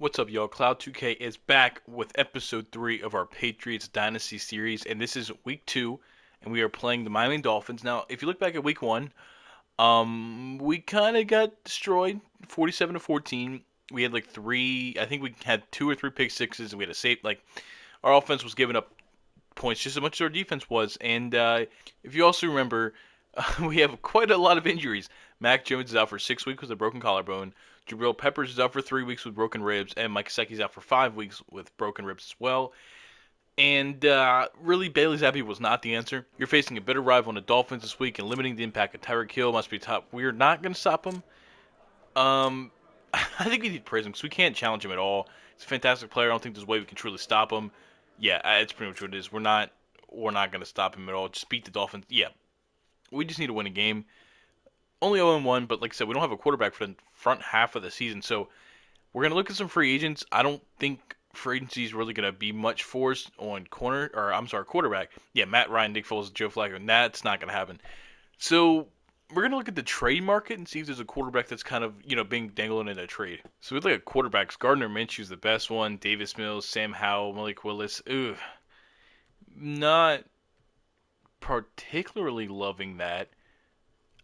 What's up, y'all? Cloud2K is back with episode 3 of our Patriots Dynasty series, and this is week 2, and we are playing the Miami Dolphins. Now, if you look back at week 1, we kind of got destroyed, 47 to 14. We had like I think we had 2 or 3 pick sixes, and we had a safe. Like, our offense was giving up points just as much as our defense was, and if you also remember, we have quite a lot of injuries. Mac Jones is out for 6 weeks with a broken collarbone. Jabril Peppers is out for 3 weeks with broken ribs, and Mike Gesicki's out for 5 weeks with broken ribs as well. And really, Bailey Zappi was not the answer. You're facing a bitter rival in the Dolphins this week, and limiting the impact of Tyreek Hill must be top. We're not going to stop him. I think we need to praise him because we can't challenge him at all. He's a fantastic player. I don't think there's a way we can truly stop him. Yeah, it's pretty much what it is. We're not going to stop him at all. Just beat the Dolphins. Yeah, we just need to win a game. Only 0-1, but like I said, we don't have a quarterback for the front half of the season, so we're gonna look at some free agents. I don't think free agency is really gonna be much force on quarterback. Yeah, Matt Ryan, Nick Foles, Joe Flacco, and that's not gonna happen. So we're gonna look at the trade market and see if there's a quarterback that's kind of being dangled in a trade. So we look at quarterbacks. Gardner Minshew's the best one. Davis Mills, Sam Howell, Malik Willis. Ugh, not particularly loving that.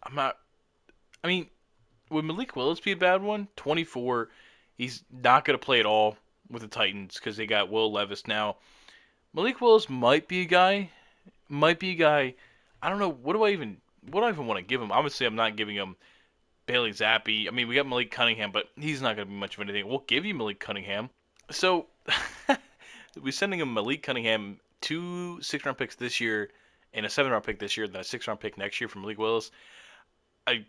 I'm not. I mean, would Malik Willis be a bad one? 24. He's not going to play at all with the Titans because they got Will Levis now. Malik Willis might be a guy. Might be a guy. I don't know. What do I even want to give him? Obviously, I'm not giving him Bailey Zappi. I mean, we got Malik Cunningham, but he's not going to be much of anything. We'll give you Malik Cunningham. So, we're sending him Malik Cunningham 2 6-round picks this year and a 7-round pick this year, then a 6-round pick next year from Malik Willis. I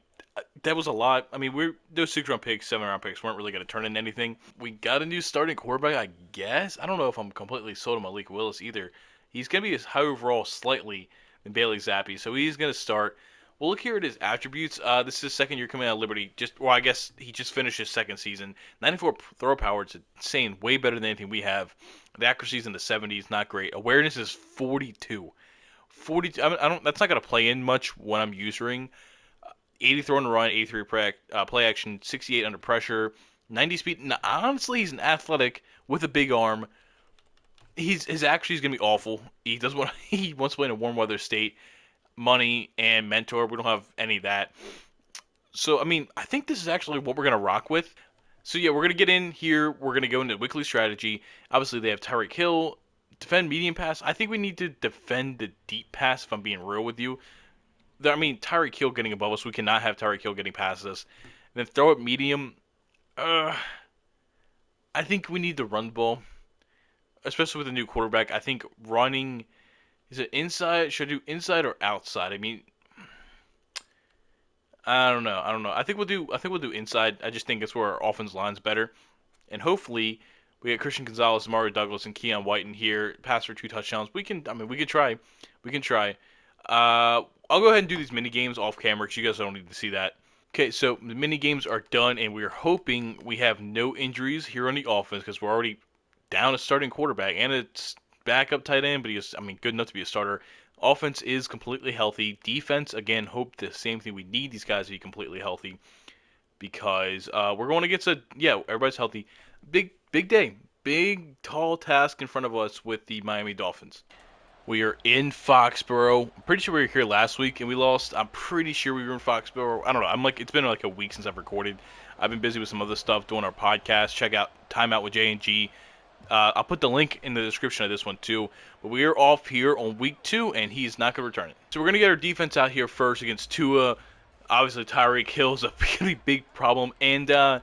that was a lot. I mean, those 6-round picks, 7-round picks weren't really going to turn into anything. We got a new starting quarterback, I guess. I don't know if I'm completely sold on Malik Willis either. He's going to be as high overall slightly than Bailey Zappi, so he's going to start. We'll look here at his attributes. This is his second year coming out of Liberty. I guess he just finished his second season. 94 throw power, it's insane, way better than anything we have. The accuracy's in the 70s, not great. Awareness is 42. 42. I don't. That's not going to play in much when I'm using. 80 throw and run, 83 play action, 68 under pressure, 90 speed. Now, honestly, he's an athletic with a big arm. His actually is gonna be awful. He wants to play in a warm weather state. Money and mentor, we don't have any of that. So I mean, I think this is actually what we're gonna rock with. So yeah, we're gonna get in here. We're gonna go into weekly strategy. Obviously, they have Tyreek Hill, defend medium pass. I think we need to defend the deep pass. If I'm being real with you, I mean, Tyreek Hill getting above us. We cannot have Tyreek Hill getting past us. And then throw it medium. I think we need to run the ball, especially with a new quarterback. I think running, is it inside? Should I do inside or outside? I mean, I don't know. I don't know. I think we'll do inside. I just think it's where our offense line's better. And hopefully we get Christian Gonzalez, Mario Douglas, and Keon White in here. Pass for 2 touchdowns. We can. I mean, we can try. We can try. I'll go ahead and do these mini games off camera because you guys don't need to see that. Okay, so the mini games are done, and we're hoping we have no injuries here on the offense because we're already down a starting quarterback and it's backup tight end, but he's, I mean, good enough to be a starter. Offense is completely healthy. Defense, again, hope the same thing. We need these guys to be completely healthy because we're going against everybody's healthy. Big day, big tall task in front of us with the Miami Dolphins. We are in Foxborough. I'm pretty sure we were here last week and we lost. I'm pretty sure we were in Foxborough. I don't know. It's been like a week since I've recorded. I've been busy with some other stuff doing our podcast. Check out Timeout with J and G. I'll put the link in the description of this one too. But we are off here on week 2 and he's not going to return it. So we're going to get our defense out here first against Tua. Obviously Tyreek Hill is a really big problem. And I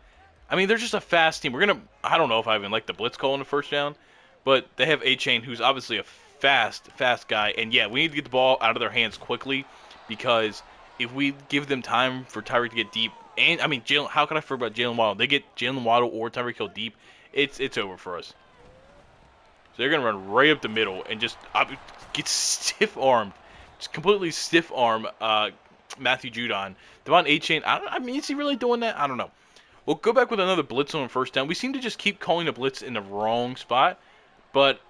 mean, they're just a fast team. I don't know if I even like the blitz call in the first down. But they have A-Chain, who's obviously a fast guy. And yeah, we need to get the ball out of their hands quickly because if we give them time for Tyreek to get deep, and I mean, how can I forget about Jalen Waddle? They get Jalen Waddle or Tyreek Hill deep, it's over for us. So they're going to run right up the middle and just get stiff-armed. Just completely stiff-arm Matthew Judon. Devon A-Chain, I mean, is he really doing that? I don't know. We'll go back with another blitz on first down. We seem to just keep calling the blitz in the wrong spot. But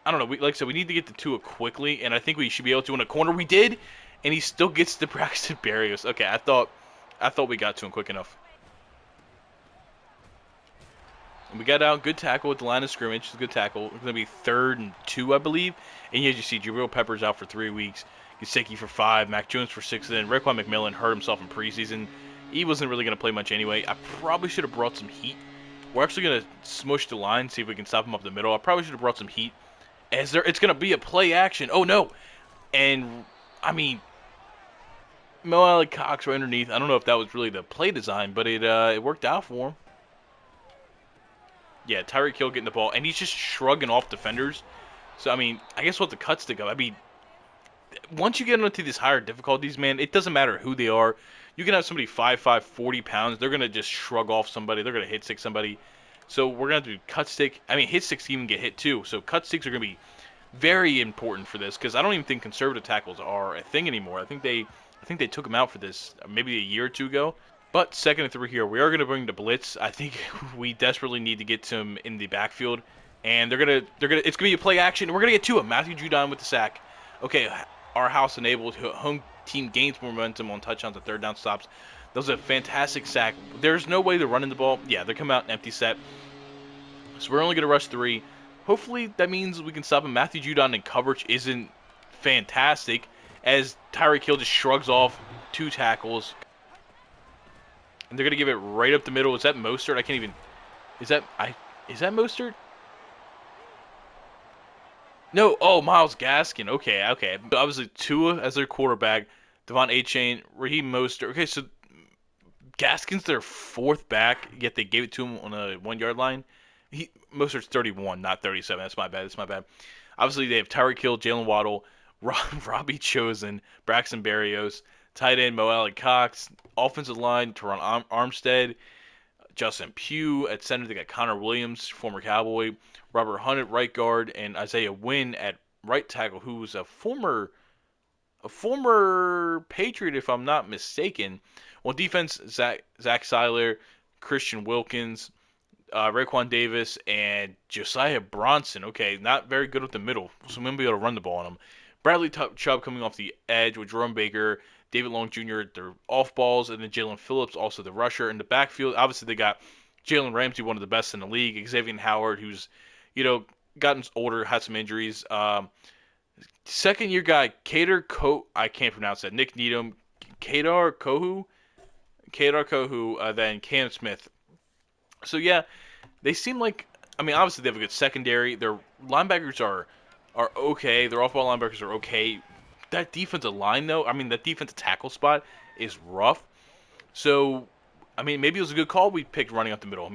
I don't know. Like I said, we need to get to Tua quickly, and I think we should be able to in a corner. We did, and he still gets to Braxton Berrios. Okay, I thought we got to him quick enough. And we got out, good tackle at the line of scrimmage. It's a good tackle. It's going to be 3rd and 2, I believe. And you see Jabril Peppers out for 3 weeks. Gesicki for 5. Mac Jones for 6. And then Raekwon McMillan hurt himself in preseason. He wasn't really going to play much anyway. I probably should have brought some heat. We're actually going to smush the line, see if we can stop him up the middle. I probably should have brought some heat. It's going to be a play action. Oh, no. And, I mean, Mo Alley Cox right underneath. I don't know if that was really the play design, but it worked out for him. Yeah, Tyreek Hill getting the ball, and he's just shrugging off defenders. So, I mean, I guess we'll have the cut stick up. I mean, once you get into these higher difficulties, man, it doesn't matter who they are. You can have somebody 5'5", 40 pounds. They're going to just shrug off somebody. They're going to hit stick somebody. So we're going to do cut stick. I mean, hit sticks even get hit too. So cut sticks are going to be very important for this because I don't even think conservative tackles are a thing anymore. I think they took them out for this maybe a year or two ago. But 2nd and 3 here, we are going to bring the blitz. I think we desperately need to get to him in the backfield, and it's going to be a play action. We're going to get to him. Matthew Judon with the sack. Okay, our house enabled. Home team gains momentum on touchdowns and 3rd down stops. That was a fantastic sack. There's no way they're running the ball. Yeah, they're coming out an empty set. So we're only going to rush 3. Hopefully that means we can stop him. Matthew Judon in coverage isn't fantastic, as Tyreek Hill just shrugs off 2 tackles. And they're going to give it right up the middle. Is that Mostert? I can't even... Is that Mostert? No. Oh, Myles Gaskin. Okay. Obviously, Tua as their quarterback. Devon Achane, Raheem Mostert. Okay, so Gaskin's their 4th back, yet they gave it to him on a 1-yard line. Mostert's 31, not 37. That's my bad. Obviously, they have Tyreek Hill, Jalen Waddle, Robbie Chosen, Braxton Berrios, tight end Mo Alley Cox, offensive line Teron Armstead, Justin Pugh at center. They got Connor Williams, former Cowboy, Robert Hunt at right guard, and Isaiah Wynn at right tackle, who was a former Patriot, if I'm not mistaken. On defense, Zach Seiler, Christian Wilkins, Raekwon Davis, and Josiah Bronson. Okay, not very good with the middle, so we'll be able to run the ball on him. Bradley Chubb coming off the edge with Jerome Baker, David Long Jr., their off balls, and then Jalen Phillips, also the rusher. In the backfield, obviously they got Jalen Ramsey, one of the best in the league, Xavier Howard, who's, gotten older, had some injuries. 2nd-year guy, I can't pronounce that, Nick Needham, Kadar Kohu, then Cam Smith. So, yeah, they seem like, obviously they have a good secondary. Their linebackers are okay. Their off-ball linebackers are okay. That defensive line, though, that defensive tackle spot is rough. So, maybe it was a good call we picked running up the middle.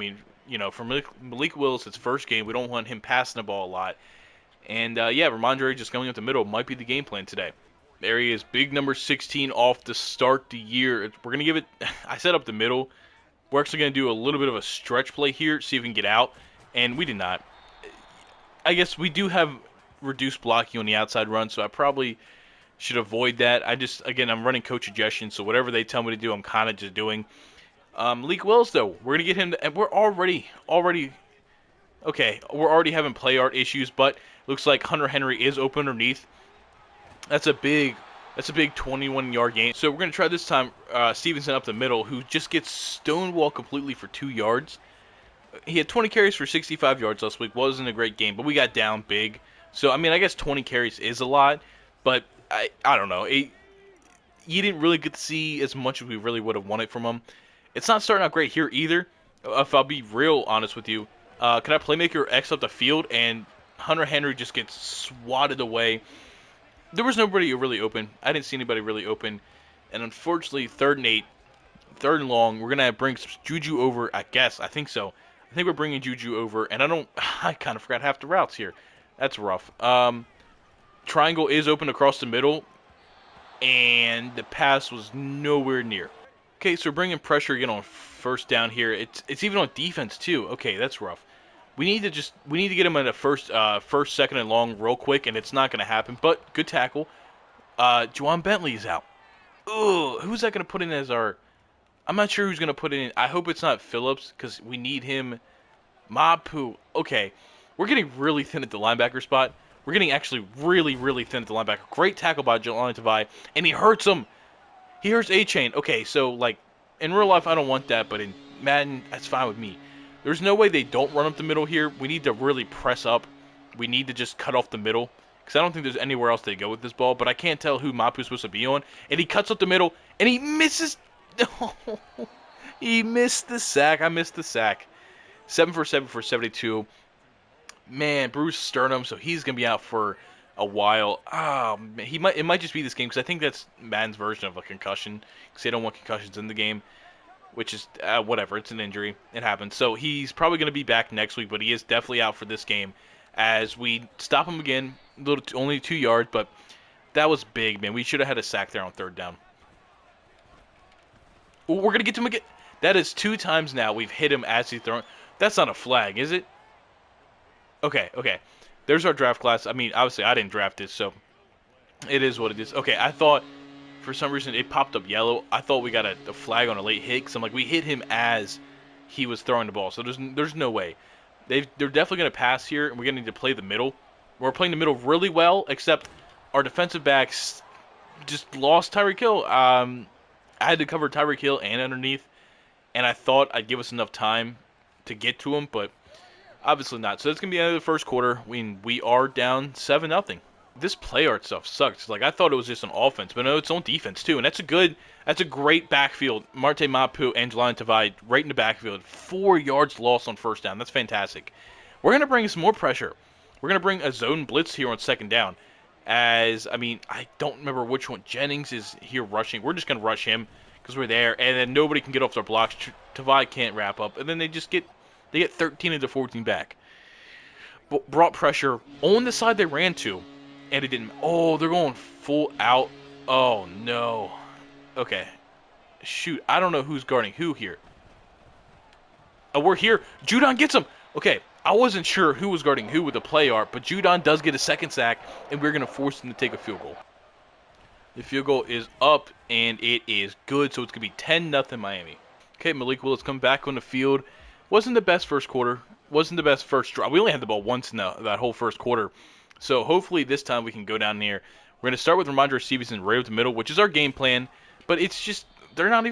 For Malik Willis, his first game, we don't want him passing the ball a lot. And, Ramondre just going up the middle might be the game plan today. There he is, big number 16 off to start the year. We're going to give it, I set up the middle. We're actually going to do a little bit of a stretch play here, see if we can get out. And we did not. I guess we do have reduced blocking on the outside run, so I probably should avoid that. I'm running coach suggestions, so whatever they tell me to do, I'm kind of just doing. Malik Willis, though, we're going to get him, and we're already having play art issues, but looks like Hunter Henry is open underneath. That's a big 21-yard gain. So we're going to try this time Stevenson up the middle, who just gets stonewalled completely for 2 yards. He had 20 carries for 65 yards last week. Wasn't a great game, but we got down big. So, I guess 20 carries is a lot, but I don't know. You didn't really get to see as much as we really would have wanted from him. It's not starting out great here either, if I'll be real honest with you. Can I playmaker X up the field, and Hunter Henry just gets swatted away. There was nobody really open. I didn't see anybody really open. And unfortunately, 3rd and 8, 3rd and long, we're going to bring Juju over, I guess. I think so. I think we're bringing Juju over. And I kind of forgot half the routes here. That's rough. Triangle is open across the middle. And the pass was nowhere near. Okay, so we're bringing pressure again on 1st down here. It's even on defense, too. Okay, that's rough. We need to get him at a first, 2nd and long real quick, and it's not going to happen. But good tackle. Juwan Bentley is out. Ugh, who's that going to put in as our? I'm not sure who's going to put in. I hope it's not Phillips because we need him. Mapu. Okay, we're getting really thin at the linebacker spot. We're getting actually really, really thin at the linebacker. Great tackle by Jelani Tavai, and he hurts him. He hurts A-Chain. Okay, so in real life I don't want that, but in Madden that's fine with me. There's no way they don't run up the middle here. We need to really press up. We need to just cut off the middle. Because I don't think there's anywhere else they go with this ball. But I can't tell who Mapu's supposed to be on. And he cuts up the middle. And he misses. He missed the sack. I missed the sack. 7 for 7 for 72. Man, Bruce Sternum. So he's going to be out for a while. Oh, man, it might just be this game. Because I think that's Madden's version of a concussion. Because they don't want concussions in the game. Which is, whatever, it's an injury. It happens. So he's probably going to be back next week, but he is definitely out for this game as we stop him again. Only 2 yards, but that was big, man. We should have had a sack there on 3rd down. Ooh, we're going to get to him again. That is 2 times now we've hit him as he's throwing. That's not a flag, is it? Okay. There's our draft class. I mean, obviously, I didn't draft this, so it is what it is. Okay, I thought... For some reason, it popped up yellow. I thought we got a flag on a late hit because I'm like, we hit him as he was throwing the ball. So there's no way. They're definitely going to pass here, and we're going to need to play the middle. We're playing the middle really well, except our defensive backs just lost Tyreek Hill. I had to cover Tyreek Hill and underneath, and I thought I'd give us enough time to get to him, but obviously not. So that's going to be the end of the first quarter. We are down 7-0. This play art stuff sucks. Like, I thought it was just an offense, but no, it's on defense too. And that's a great backfield. Marte Mapu and Jelani Tavai right in the backfield. 4 yards lost on 1st down. That's fantastic. We're going to bring some more pressure. We're going to bring a zone blitz here on 2nd down. I don't remember which one. Jennings is here rushing. We're just going to rush him because we're there. And then nobody can get off their blocks. Tavai can't wrap up. And then they get 13 into 14 back. Brought pressure on the side they ran to. And it didn't. Oh, they're going full out. Oh, no. Okay. Shoot. I don't know who's guarding who here. Oh, we're here. Judon gets him. Okay. I wasn't sure who was guarding who with the play art, but Judon does get a 2nd sack, and we're going to force him to take a field goal. The field goal is up, and it is good, so it's going to be 10-0 Miami. Okay, Malik Willis come back on the field. Wasn't the best first quarter. Wasn't the best first drive. We only had the ball once in that whole first quarter. So hopefully this time we can go down here. We're going to start with Ramondre Stevenson right up the middle, which is our game plan. But it's just we're not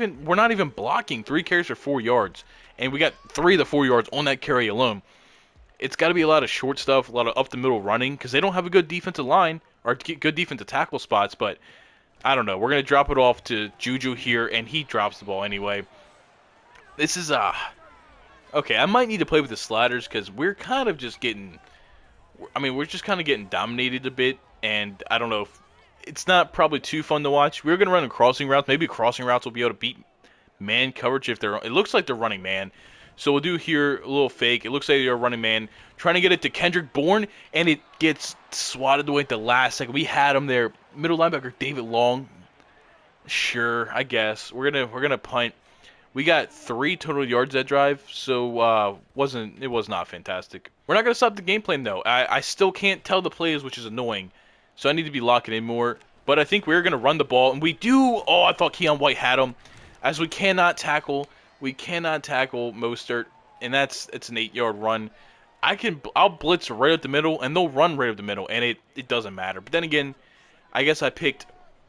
even blocking. 3 carries for 4 yards, and we got 3 of the 4 yards on that carry alone. It's got to be a lot of short stuff, a lot of up the middle running because they don't have a good defensive line or good defensive tackle spots. But I don't know. We're going to drop it off to Juju here, and he drops the ball anyway. This is okay. I might need to play with the sliders because we're kind of just getting. We're just kind of getting dominated a bit, and I don't know if it's not probably too fun to watch. We're going to run in crossing routes. Maybe crossing routes will be able to beat man coverage if it looks like they're running man. So we'll do here a little fake. It looks like they're running man, trying to get it to Kendrick Bourne, and it gets swatted away at the last second. We had him there. Middle linebacker David Long. Sure, I guess. We're gonna punt. We got 3 total yards that drive, so it was not fantastic. We're not going to stop the game plan, though. I still can't tell the plays, which is annoying, so I need to be locking in more. But I think we're going to run the ball, and we do. Oh, I thought Keon White had him, as we cannot tackle. We cannot tackle Mostert, and it's an 8-yard run. I'll blitz right up the middle, and they'll run right up the middle, and it doesn't matter. But then again, I guess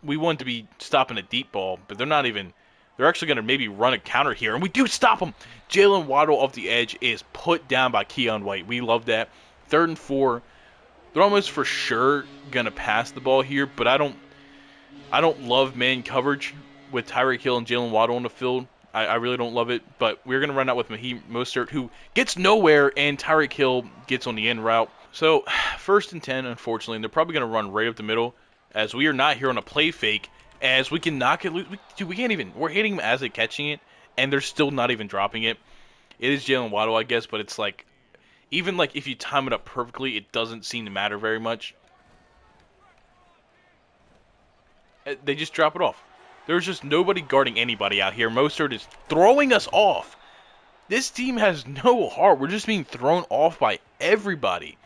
we wanted to be stopping a deep ball, but they're not even. They're actually going to maybe run a counter here, and we do stop them. Jalen Waddle off the edge is put down by Keon White. We love that. 3rd and 4. They're almost for sure going to pass the ball here, but I don't love man coverage with Tyreek Hill and Jalen Waddle on the field. I really don't love it, but we're going to run out with Mahim Mostert, who gets nowhere, and Tyreek Hill gets on the end route. So 1st and 10, unfortunately, and they're probably going to run right up the middle, as we are not here on a play fake. As we can knock it loose. We can't even. We're hitting them as they're catching it, and they're still not even dropping it. It is Jalen Waddle, I guess, but it's like, even like if you time it up perfectly, it doesn't seem to matter very much. They just drop it off. There's just nobody guarding anybody out here. Mostert is throwing us off. This team has no heart. We're just being thrown off by everybody.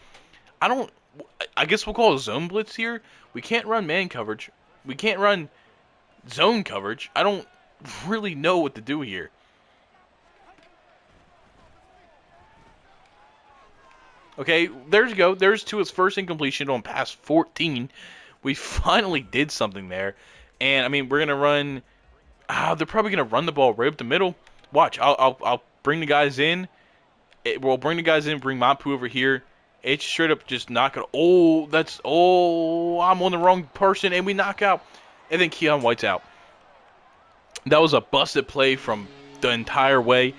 I guess we'll call it zone blitz here. We can't run man coverage. We can't run zone coverage. I don't really know what to do here. Okay, there you go. There's Tua's first incompletion on pass 14. We finally did something there. And, we're going to run. They're probably going to run the ball right up the middle. Watch, I'll bring the guys in. We'll bring the guys in, bring Mapu over here. It's straight up just knock it. Oh, I'm on the wrong person, and we knock out. And then Keon White's out. That was a busted play from the entire way,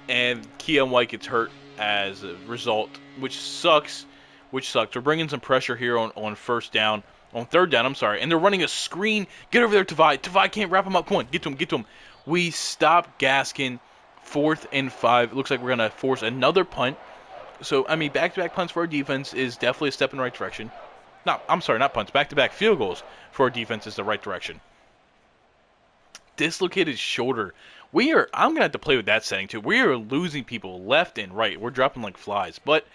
and Keon White gets hurt as a result, which sucks. Which sucks. We're bringing some pressure here on first down. On third down, I'm sorry. And they're running a screen. Get over there, Tavai. Tavai can't wrap him up. Come on, get to him, get to him. We stop Gaskin. 4th and 5. It looks like we're going to force another punt. So, I mean, back-to-back punts for our defense is definitely a step in the right direction. I'm sorry, not punts. Back-to-back field goals for our defense is the right direction. Dislocated shoulder. I'm going to have to play with that setting, too. We are losing people left and right. We're dropping like flies. But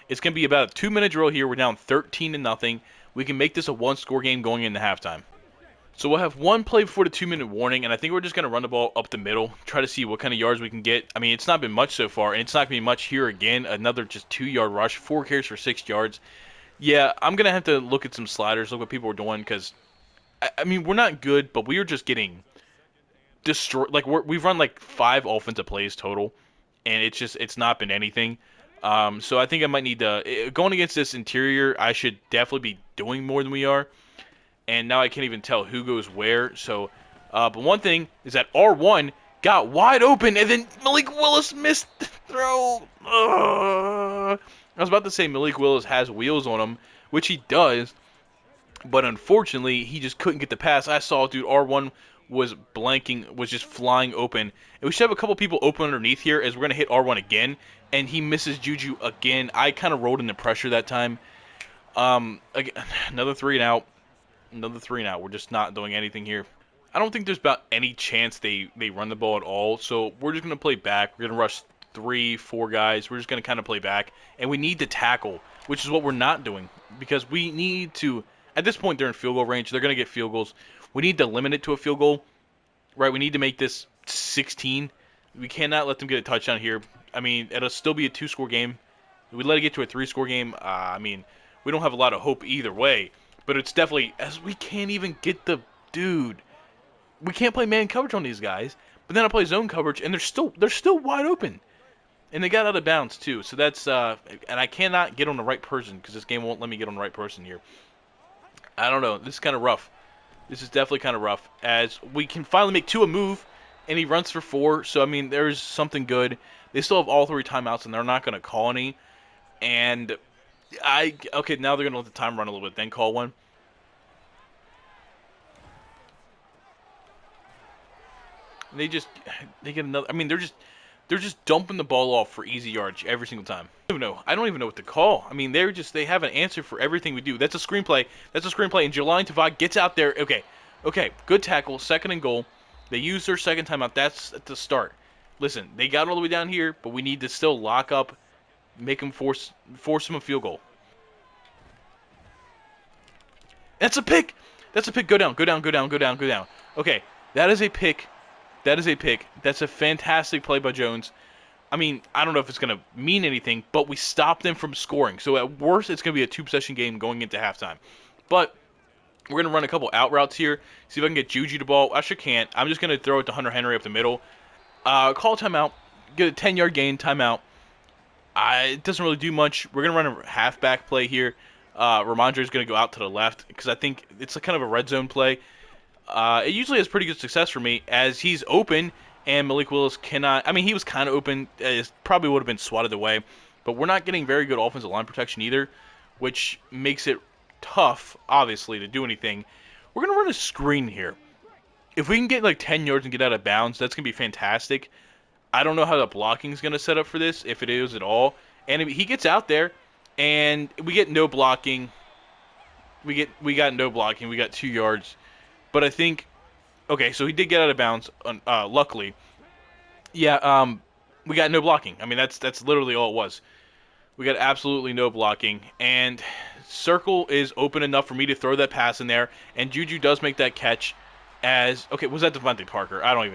it's going to be about a 2-minute drill here. We're down 13-0. We can make this a one-score game going into halftime. So we'll have one play before the 2-minute warning, and I think we're just going to run the ball up the middle, try to see what kind of yards we can get. I mean, it's not been much so far, and it's not going to be much here again. Another just 2-yard rush, 4 carries for 6 yards. Yeah, I'm going to have to look at some sliders, look what people are doing, because, I mean, we're not good, but we are just getting destroyed. Like, we've run like 5 offensive plays total, and it's not been anything. So I think I might need to, going against this interior, I should definitely be doing more than we are. And now I can't even tell who goes where. So, but one thing is that R1 got wide open, and then Malik Willis missed the throw. I was about to say Malik Willis has wheels on him, which he does, but unfortunately, he just couldn't get the pass. I saw, dude, R1 was blanking, was just flying open. And we should have a couple people open underneath here as we're going to hit R1 again, and he misses Juju again. I kind of rolled into pressure that time. Again, another 3 and out. Another 3 and out. We're just not doing anything here. I don't think there's about any chance they run the ball at all. So we're just going to play back. We're going to rush 3, 4 guys. We're just going to kind of play back. And we need to tackle, which is what we're not doing. Because we need to, at this point, they're in field goal range. They're going to get field goals. We need to limit it to a field goal. Right? We need to make this 16. We cannot let them get a touchdown here. I mean, it'll still be a 2-score game. If we let it get to a 3-score game, I mean, we don't have a lot of hope either way. But it's definitely, as we can't even get the dude. We can't play man coverage on these guys. But then I play zone coverage, and they're still wide open. And they got out of bounds, too. So that's, and I cannot get on the right person, because this game won't let me get on the right person here. I don't know. This is kind of rough. This is definitely kind of rough. As we can finally make Tua move, and he runs for 4. So, I mean, there's something good. They still have all 3 timeouts, and they're not going to call any. And okay, now they're going to let the time run a little bit, then call one. And they get another. I mean, they're just dumping the ball off for easy yards every single time. I don't even know what to call. I mean, they have an answer for everything we do. That's a screenplay. And Jelani Tavai gets out there. Okay, good tackle, 2nd and goal. They use their second timeout. That's at the start. Listen, they got all the way down here, but we need to still lock up, make them force them a field goal. That's a pick. Go down. Okay, that is a pick. That's a fantastic play by Jones. I mean, I don't know if it's going to mean anything, but we stopped them from scoring. So at worst, it's going to be a 2-possession game going into halftime. But we're going to run a couple out routes here, see if I can get Juju the ball. I sure can't. I'm just going to throw it to Hunter Henry up the middle. Call timeout, get a 10-yard gain, timeout. It doesn't really do much. We're going to run a halfback play here. Ramondre is going to go out to the left because I think it's kind of a red zone play. It usually has pretty good success for me as he's open and Malik Willis cannot. I mean, he was kind of open. It probably would have been swatted away, but we're not getting very good offensive line protection either, which makes it tough, obviously, to do anything. We're going to run a screen here. If we can get like 10 yards and get out of bounds, that's going to be fantastic. I don't know how the blocking is going to set up for this, if it is at all. And he gets out there, and we get no blocking. We got no blocking. We got 2 yards. But I think, okay, so he did get out of bounds, luckily. Yeah, we got no blocking. I mean, that's literally all it was. We got absolutely no blocking. And circle is open enough for me to throw that pass in there. And Juju does make that catch as, okay, was that Devontae Parker? I don't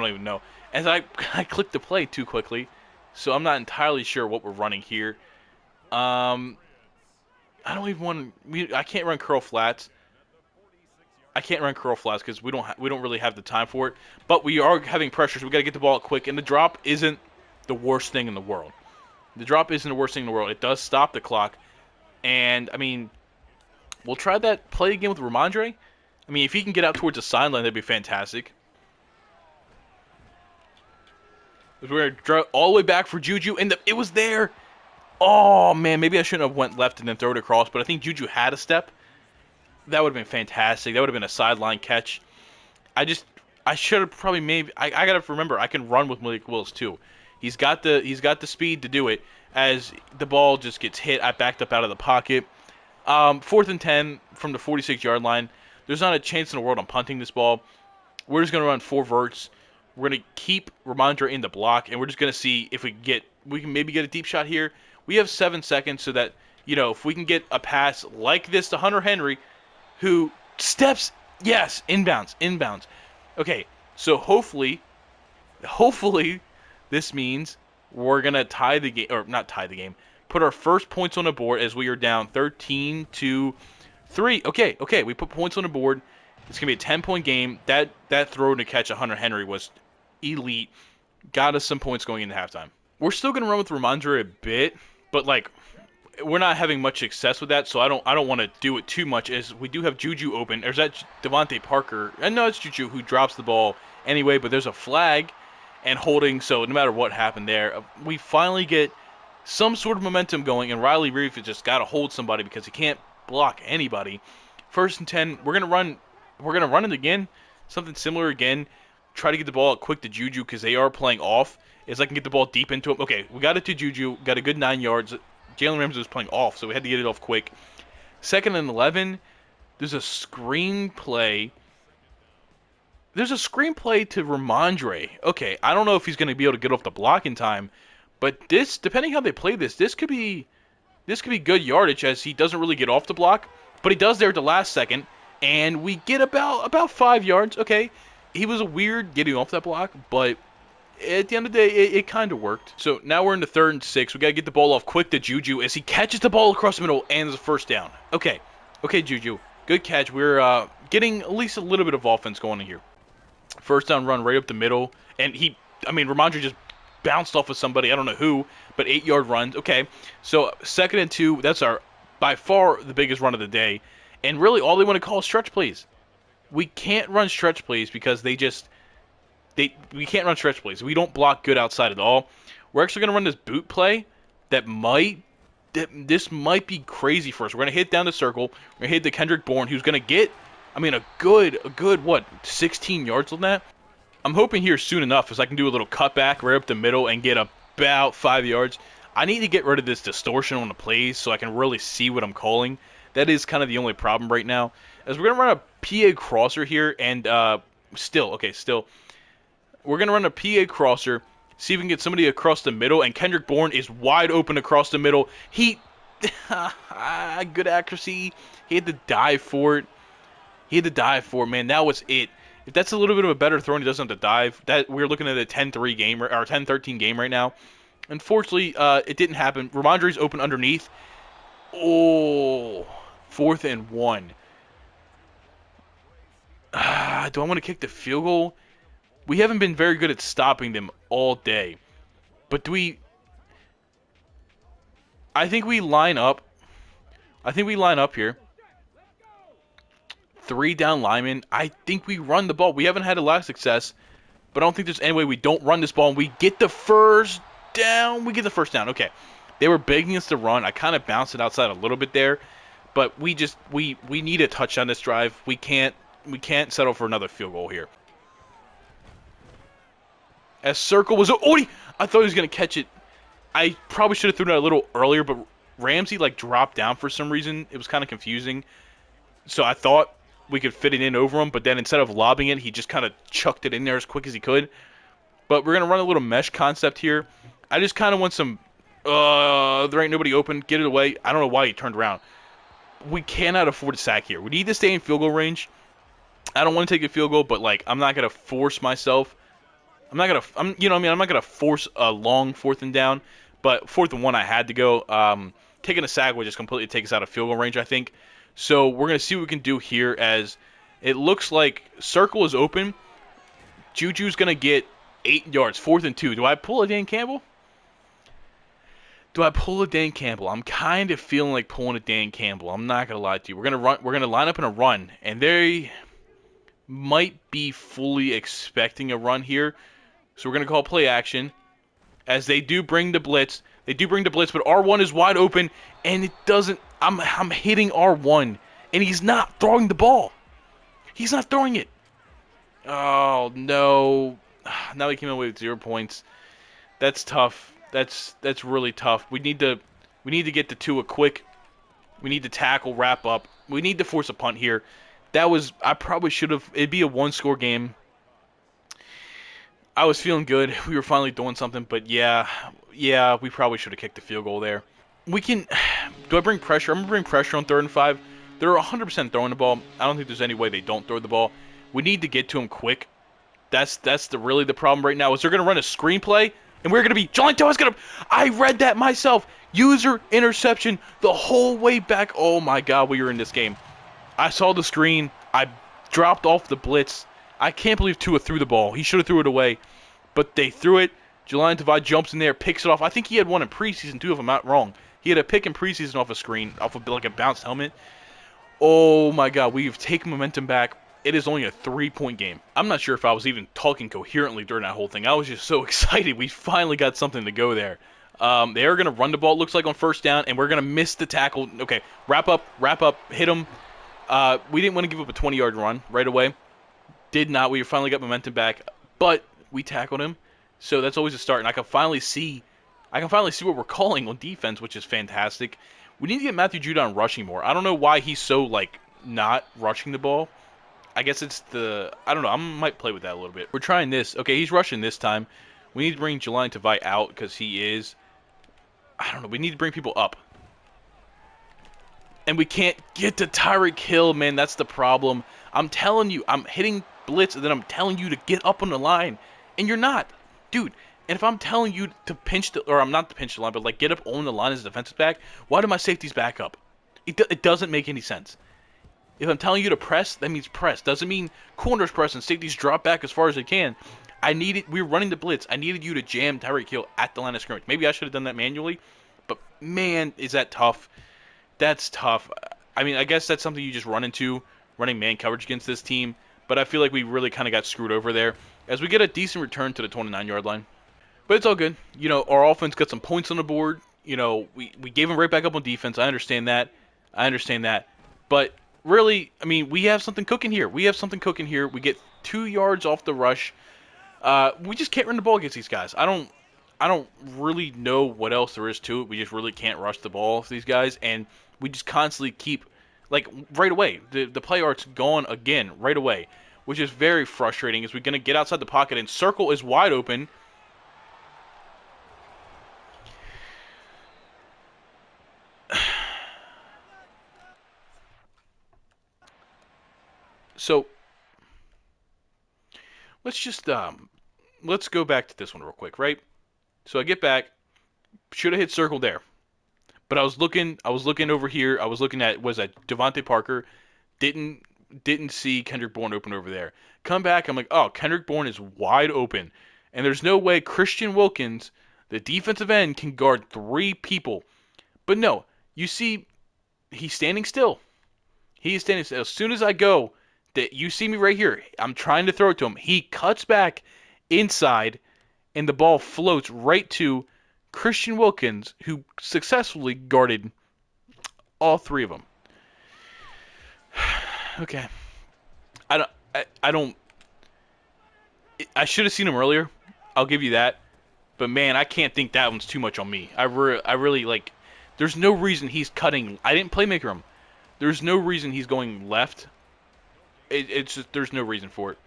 even know. As I clicked the play too quickly, so I'm not entirely sure what we're running here. I don't even want to, I can't run curl flats. Because we don't really have the time for it. But we are having pressure, so we got to get the ball out quick. And the drop isn't the worst thing in the world. The drop isn't the worst thing in the world. It does stop the clock. And, I mean, we'll try that play again with Ramondre. I mean, if he can get out towards the sideline, that'd be fantastic. We're going to draw all the way back for Juju, and it was there. Oh, man, maybe I shouldn't have went left and then throw it across, but I think Juju had a step. That would have been fantastic. That would have been a sideline catch. I should have probably I got to remember, I can run with Malik Willis, too. He's got the speed to do it. As the ball just gets hit, I backed up out of the pocket. 4th and 10 from the 46-yard line. There's not a chance in the world I'm punting this ball. We're just going to run 4 verts. We're going to keep Ramondre in the block, and we're just going to see if we can maybe get a deep shot here. We have 7 seconds so that, if we can get a pass like this to Hunter Henry, who steps, yes, inbounds. Okay, so hopefully this means we're going to tie the game, or not tie the game, put our first points on the board as we are down 13-3. Okay, we put points on the board. It's going to be a 10-point game. That throw to catch a Hunter Henry was elite. Got us some points going into halftime. We're still going to run with Ramondre a bit, but we're not having much success with that, so I don't want to do it too much, as we do have Juju open. There's that Devontae Parker. And no, it's Juju who drops the ball anyway, but there's a flag and holding, so no matter what happened there, we finally get some sort of momentum going, and Riley Reef has just got to hold somebody because he can't block anybody. 1st and 10, we're going to run it again, something similar again, try to get the ball out quick to Juju because they are playing off, as I can get the ball deep into him. Okay, we got it to Juju, got a good 9 yards. Jalen Ramsey was playing off, so we had to get it off quick. 2nd and 11, there's a screenplay. There's a screenplay to Ramondre. Okay, I don't know if he's going to be able to get off the block in time, but this, depending how they play this could be good yardage, as he doesn't really get off the block, but he does there at the last second, and we get about 5 yards. Okay, he was a weird getting off that block, but at the end of the day, it kind of worked. So now we're in the 3rd and 6. We got to get the ball off quick to Juju as he catches the ball across the middle and there's a first down. Okay, Juju. Good catch. We're getting at least a little bit of offense going in here. First down run right up the middle. And Ramondre just bounced off of somebody. I don't know who, but 8-yard runs. Okay, so 2nd and 2. That's by far the biggest run of the day. And really all they want to call is stretch plays. We can't run stretch plays because we can't run stretch plays. We don't block good outside at all. We're actually going to run this boot play this might be crazy for us. We're going to hit down the circle. We're going to hit the Kendrick Bourne, who's going to get, a good, 16 yards on that. I'm hoping here soon enough as I can do a little cutback right up the middle and get about 5 yards. I need to get rid of this distortion on the plays so I can really see what I'm calling. That is kind of the only problem right now. As we're going to run a PA crosser here, and still. We're going to run a PA crosser, see if we can get somebody across the middle, and Kendrick Bourne is wide open across the middle. Good accuracy. He had to dive for it. Man. That was it. If that's a little bit of a better throw and he doesn't have to dive, that we're looking at a 10-3 game, or 10-13 game right now. Unfortunately, it didn't happen. Ramondre's open underneath. Oh, 4th and 1. Do I want to kick the field goal? We haven't been very good at stopping them all day. But I think we line up. Here. 3 down linemen. I think we run the ball. We haven't had a lot of success, but I don't think there's any way we don't run this ball and we get the first down. Okay. They were begging us to run. I kind of bounced it outside a little bit there, but we need a touchdown this drive. We can't settle for another field goal here. As Circle was... I thought he was going to catch it. I probably should have thrown it a little earlier, but Ramsey, dropped down for some reason. It was kind of confusing. So I thought we could fit it in over him, but then instead of lobbing it, he just kind of chucked it in there as quick as he could. But we're going to run a little mesh concept here. I just kind of want some... there ain't nobody open. Get it away. I don't know why he turned around. We cannot afford a sack here. We need to stay in field goal range. I don't want to take a field goal, but, I'm not going to force myself... I'm not gonna force a long 4th and down, but 4th and 1 I had to go. Taking a sack would just completely take us out of field goal range, I think. So we're gonna see what we can do here, as it looks like Circle is open. Juju's gonna get 8 yards, 4th and 2. Do I pull a Dan Campbell? Do I pull a Dan Campbell? I'm kind of feeling like pulling a Dan Campbell. I'm not gonna lie to you. We're gonna run. We're gonna line up in a run, and they might be fully expecting a run here. So we're gonna call play action as they do bring the blitz. They do bring the blitz, but R1 is wide open, and it doesn't. I'm hitting R1, and he's not throwing the ball. He's not throwing it. Oh no! Now he came away with 0 points. That's tough. That's really tough. We need to get to Tua quick. We need to tackle, wrap up. We need to force a punt here. I probably should have. It'd be a one-score game. I was feeling good. We were finally doing something, but yeah, we probably should have kicked the field goal there. We can. Do I bring pressure? I'm gonna bring pressure on 3rd and 5. They're 100% throwing the ball. I don't think there's any way they don't throw the ball. We need to get to them quick. That's really the problem right now. Is they're gonna run a screenplay, and we're gonna be John Toa's gonna. I read that myself. User interception the whole way back. Oh my God, we were in this game. I saw the screen. I dropped off the blitz. I can't believe Tua threw the ball. He should have threw it away, but they threw it. Jelani Tavai jumps in there, picks it off. I think he had one in preseason too, if I'm not wrong. He had a pick in preseason off a screen, off of like a bounced helmet. Oh my God, we've taken momentum back. It is only a 3-point game. I'm not sure if I was even talking coherently during that whole thing. I was just so excited. We finally got something to go there. They are going to run the ball, it looks like, on 1st down, and we're going to miss the tackle. Okay, wrap up, hit him. We didn't want to give up a 20-yard run right away. Did not. We finally got momentum back, but we tackled him. So that's always a start, and I can finally see what we're calling on defense, which is fantastic. We need to get Matthew Judon rushing more. I don't know why he's so, like, not rushing the ball. I guess it's I don't know. I might play with that a little bit. We're trying this. Okay, he's rushing this time. We need to bring Jelani Tavai out because he is. I don't know. We need to bring people up. And we can't get to Tyreek Hill, man. That's the problem. I'm telling you, I'm hitting blitz, and then I'm telling you to get up on the line. And you're not. Dude, and if I'm telling you to pinch or I'm not to pinch the line, but like get up on the line as a defensive back, why do my safeties back up? It doesn't make any sense. If I'm telling you to press, that means press. Doesn't mean corners press and safeties drop back as far as they can. We were running the blitz. I needed you to jam Tyreek Hill at the line of scrimmage. Maybe I should have done that manually, but man, is that tough. That's tough. I mean, I guess that's something you just run into, running man coverage against this team, but I feel like we really kind of got screwed over there as we get a decent return to the 29-yard line. But it's all good. You know, our offense got some points on the board. You know, we gave them right back up on defense. I understand that. But really, I mean, we have something cooking here. We get 2 yards off the rush. We just can't run the ball against these guys. I don't really know what else there is to it. We just really can't rush the ball with these guys, and we just constantly keep, like, right away. The play art's gone again right away, which is very frustrating as we're going to get outside the pocket, and circle is wide open. So let's go back to this one real quick, right? So I get back, should have hit circle there, but I was looking over here. I was looking at Devontae Parker, didn't see Kendrick Bourne open over there. Come back, I'm like, oh, Kendrick Bourne is wide open, and there's no way Christian Wilkins, the defensive end, can guard 3 people. But no, you see, he's standing still. He is standing still. As soon as I go, that you see me right here, I'm trying to throw it to him. He cuts back inside, and the ball floats right to Christian Wilkins, who successfully guarded all 3 of them. Okay. I should have seen him earlier. I'll give you that. But man, I can't think that one's too much on me. I really like. There's no reason he's cutting. I didn't playmaker him. There's no reason he's going left. It's just there's no reason for it.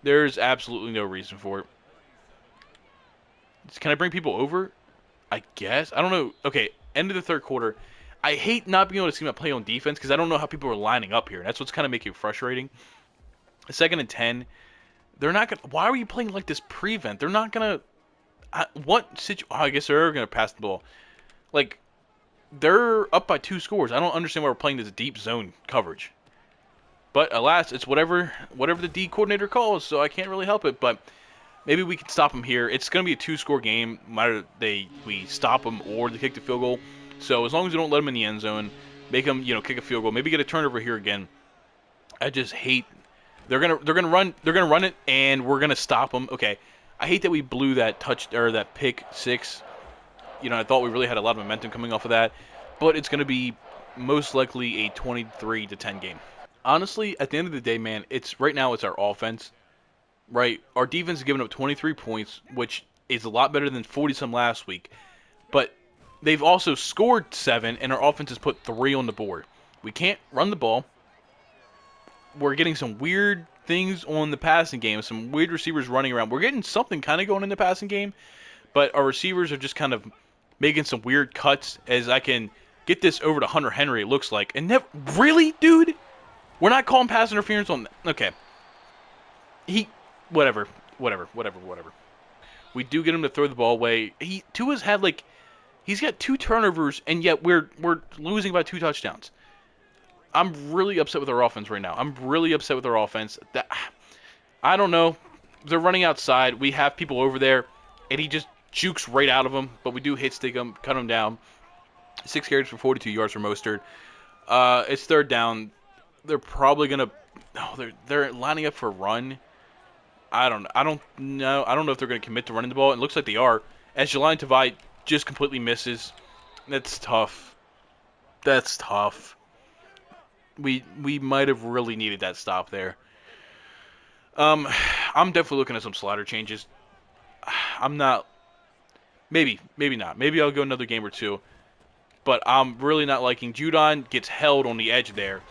There's absolutely no reason for it. Can I bring people over? I guess. I don't know. Okay, end of the 3rd quarter. I hate not being able to see my play on defense because I don't know how people are lining up here. That's what's kind of making it frustrating. 2nd and 10. They're not gonna. Why are you playing like this prevent? They're not gonna. I guess they're gonna pass the ball. Like, they're up by 2 scores. I don't understand why we're playing this deep zone coverage. But alas, it's whatever the D coordinator calls, so I can't really help it. But Maybe we can stop them here. It's going to be a two-score game, whether we stop them or they kick the field goal. So as long as we don't let them in the end zone, make them kick a field goal, maybe get a turnover here again. I just hate they're gonna run it and we're gonna stop them. Okay, I hate that we blew that touch or that pick six. I thought we really had a lot of momentum coming off of that, but it's gonna be most likely a 23-10 game. Honestly, at the end of the day, man, it's right now it's our offense. Right, our defense has given up 23 points, which is a lot better than 40 some last week. But they've also scored 7, and our offense has put 3 on the board. We can't run the ball. We're getting some weird things on the passing game, some weird receivers running around. We're getting something kind of going in the passing game, but our receivers are just kind of making some weird cuts as I can get this over to Hunter Henry, it looks like. And really, dude? We're not calling pass interference on... Okay. Whatever. We do get him to throw the ball away. Tua's had he's got 2 turnovers, and yet we're losing by 2 touchdowns. I'm really upset with our offense right now. I don't know. They're running outside. We have people over there, and he just jukes right out of them. But we do hit stick him, cut him down. 6 carries for 42 yards for Mostert. It's third down. They're probably gonna. No, they're lining up for a run. I don't know. I don't know if they're going to commit to running the ball. It looks like they are. As Jaline Tavai just completely misses. That's tough. We might have really needed that stop there. I'm definitely looking at some slider changes. I'm not. Maybe not. Maybe I'll go another game or two. But I'm really not liking Judon gets held on the edge there.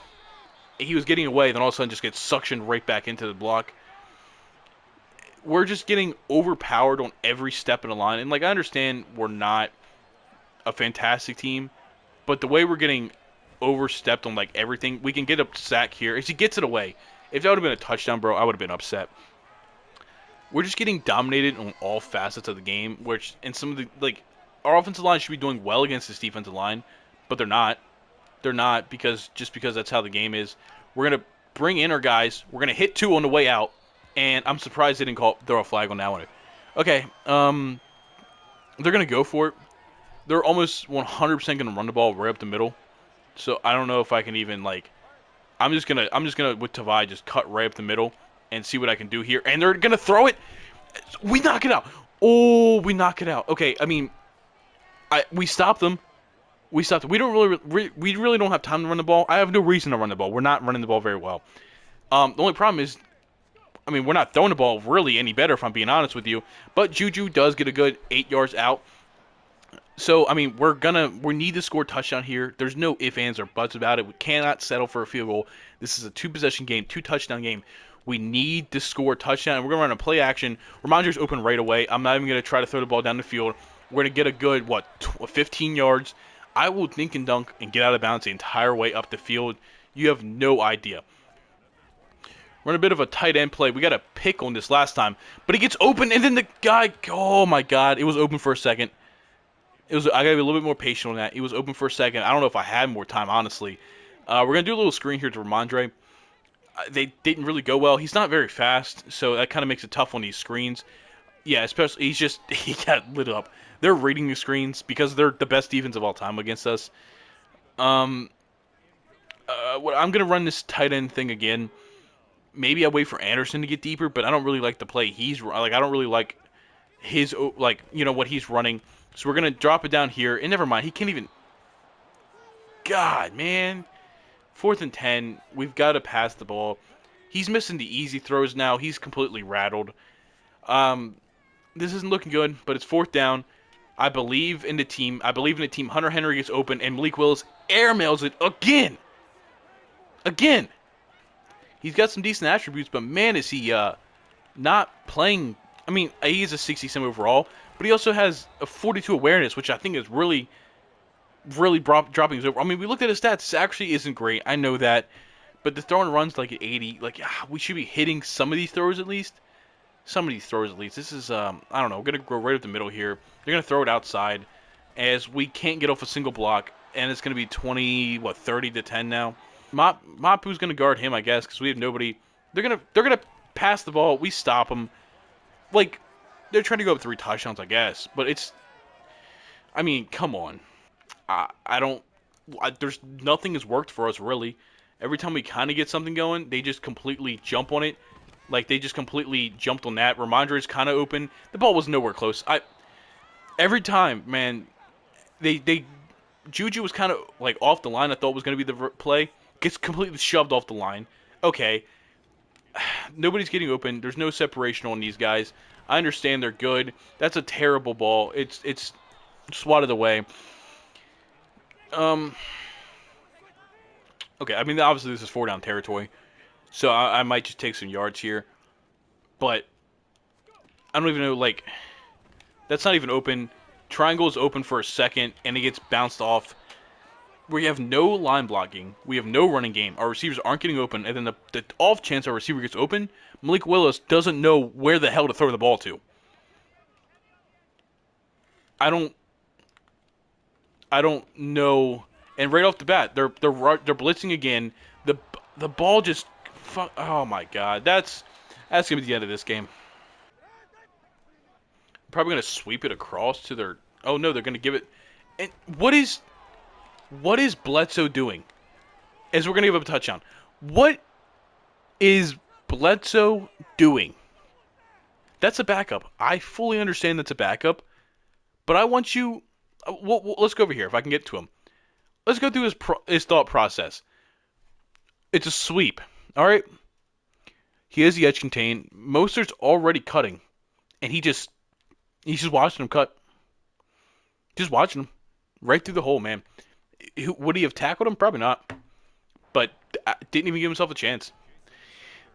He was getting away, then all of a sudden just gets suctioned right back into the block. We're just getting overpowered on every step in the line. And, I understand we're not a fantastic team, but the way we're getting overstepped on, everything, we can get a sack here. As he gets it away, if that would have been a touchdown, bro, I would have been upset. We're just getting dominated on all facets of the game, which, in some of the, our offensive line should be doing well against this defensive line, but they're not. They're not because that's how the game is. We're going to bring in our guys. We're going to hit 2 on the way out. And I'm surprised they didn't throw a flag on that one. Okay, they're gonna go for it. They're almost 100% gonna run the ball right up the middle. So I don't know if I can even I'm just gonna with Tavai just cut right up the middle and see what I can do here. And they're gonna throw it. We knock it out. Oh, we knock it out. Okay, I mean, we stopped them. We stopped them. We really don't have time to run the ball. I have no reason to run the ball. We're not running the ball very well. The only problem is. I mean, we're not throwing the ball really any better, if I'm being honest with you. But Juju does get a good 8 yards out. So, I mean, we need to score a touchdown here. There's no ifs, ands, or buts about it. We cannot settle for a field goal. This is a 2-possession game, 2-touchdown game. We need to score a touchdown. And we're going to run a play action. Ramondre's open right away. I'm not even going to try to throw the ball down the field. We're going to get a good, 15 yards. I will dink and dunk and get out of bounds the entire way up the field. You have no idea. Run a bit of a tight end play. We got a pick on this last time. But he gets open, and then the guy... Oh, my God. It was open for a second. I got to be a little bit more patient on that. He was open for a second. I don't know if I had more time, honestly. We're going to do a little screen here to Ramondre. They didn't really go well. He's not very fast, so that kind of makes it tough on these screens. Yeah, especially... He got lit up. They're reading the screens because they're the best defense of all time against us. I'm going to run this tight end thing again. Maybe I wait for Anderson to get deeper, but I don't really like the play I don't really like his what he's running. So we're gonna drop it down here, and never mind. He can't even. God, man. 4th and 10. We've got to pass the ball. He's missing the easy throws now. He's completely rattled. This isn't looking good, but it's 4th down. I believe in the team. Hunter Henry gets open, and Malik Willis airmails it again. Again. He's got some decent attributes, but man, is he not playing. I mean, he's a 60-some overall, but he also has a 42 awareness, which I think is really dropping his over. I mean, we looked at his stats. This actually isn't great. I know that. But the throwing runs at 80. We should be hitting some of these throws at least. This is, I don't know. We're going to go right up the middle here. They're going to throw it outside as we can't get off a single block. And it's going to be 30-10 now. Mapu's going to guard him, I guess, because we have nobody. They're gonna pass the ball. We stop them. like they're trying to go up 3 touchdowns, I guess, but I mean, come on. I don't. There's nothing has worked for us really. Every time we kind of get something going, they just completely jump on it. Like they just completely jumped on that. Ramondre is kind of open. The ball was nowhere close. Every time, man, they Juju was kind of like off the line. I thought was going to be the play. Gets completely shoved off the line. Okay, nobody's getting open. There's no separation on these guys. I understand they're good. That's a terrible ball. It's swatted away. Um. Okay. I mean, obviously this is 4 down territory, so I might just take some yards here. But I don't even know. Like that's not even open. Triangle is open for a second, and it gets bounced off. We have no line blocking. We have no running game. Our receivers aren't getting open, and then the off chance our receiver gets open, Malik Willis doesn't know where the hell to throw the ball to. I don't I don't know. And right off the bat, they're blitzing again. The the ball just oh my god. That's going to be the end of this game. Probably going to sweep it across to their oh no, they're going to give it. And what is Bledsoe doing? As we're going to give up a touchdown. What is Bledsoe doing? That's a backup. I fully understand that's a backup, but I want you. Let's go over here if I can get to him. Let's go through his thought process. It's a sweep. All right. He has the edge contained. Mostert's already cutting, and he's just watching him cut. Just watching him right through the hole, man. Would he have tackled him? Probably not. But didn't even give himself a chance.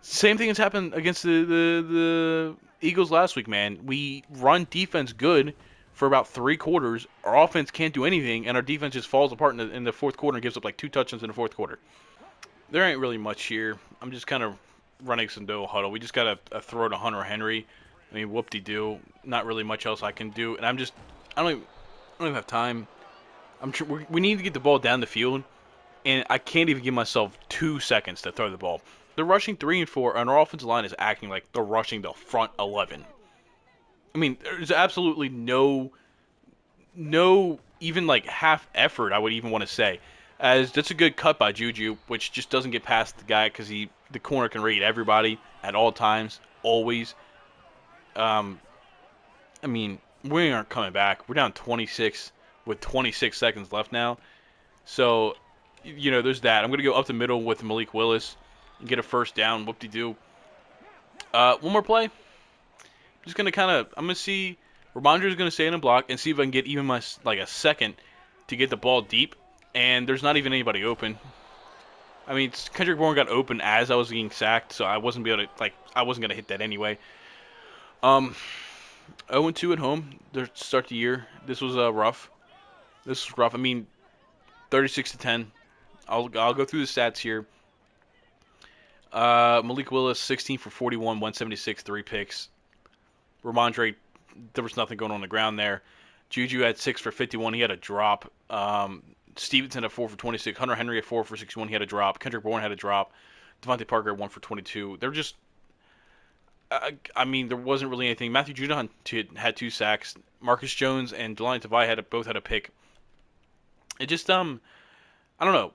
Same thing has happened against the Eagles last week, man. We run defense good for about 3 quarters. Our offense can't do anything, and our defense just falls apart in the fourth quarter and gives up like 2 touchdowns in the fourth quarter. There ain't really much here. I'm just kind of running some dough huddle. We just got to throw to Hunter Henry. I mean, whoop-de-doo. Not really much else I can do. And I don't even have time. We need to get the ball down the field, and I can't even give myself 2 seconds to throw the ball. They're rushing 3 and 4, and our offensive line is acting like they're rushing the front 11. I mean, there's absolutely no even like half effort, I would even want to say. As that's a good cut by Juju, which just doesn't get past the guy because the corner can read everybody at all times, always. Um, I mean, we aren't coming back. We're down 26 with 26 seconds left now. So, there's that. I'm going to go up the middle with Malik Willis and get a first down. Whoop-de-doo. One more play. I'm going to see. Ramondre is going to stay in a block and see if I can get even a second to get the ball deep. And there's not even anybody open. I mean, Kendrick Bourne got open as I was getting sacked, so I wasn't I wasn't going to hit that anyway. 0-2 at home to start the year. This was rough. This was rough. I mean, 36-10. I'll go through the stats here. Malik Willis, 16 for 41, 176, 3 picks. Ramondre, there was nothing going on the ground there. Juju had 6 for 51. He had a drop. Stevenson had 4 for 26. Hunter Henry had 4 for 61. He had a drop. Kendrick Bourne had a drop. Devontae Parker had 1 for 22. They're just I mean, there wasn't really anything. Matthew Judon had 2 sacks. Marcus Jones and Delanie Tavai both had a pick. It just I don't know.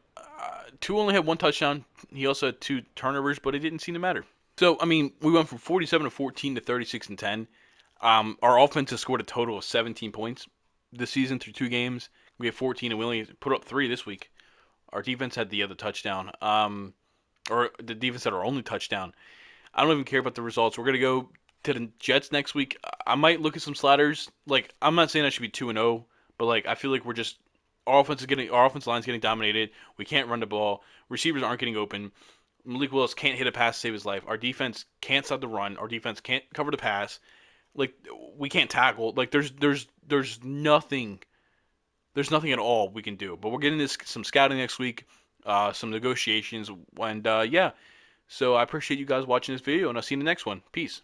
Two only had 1 touchdown. He also had 2 turnovers, but it didn't seem to matter. So I mean, we went from 47-14 to 36-10. Our offense has scored a total of 17 points this season through 2 games. We have 14, and we only put up 3 this week. Our defense had the other touchdown. Or the defense had our only touchdown. I don't even care about the results. We're gonna go to the Jets next week. I might look at some sliders. Like, I'm not saying I should be 2-0, but like I feel like our offensive line's getting dominated. We can't run the ball. Receivers aren't getting open. Malik Willis can't hit a pass to save his life. Our defense can't stop the run. Our defense can't cover the pass. Like, we can't tackle. Like, there's nothing. There's nothing at all we can do. But we're getting some scouting next week, some negotiations, and yeah. So I appreciate you guys watching this video, and I'll see you in the next one. Peace.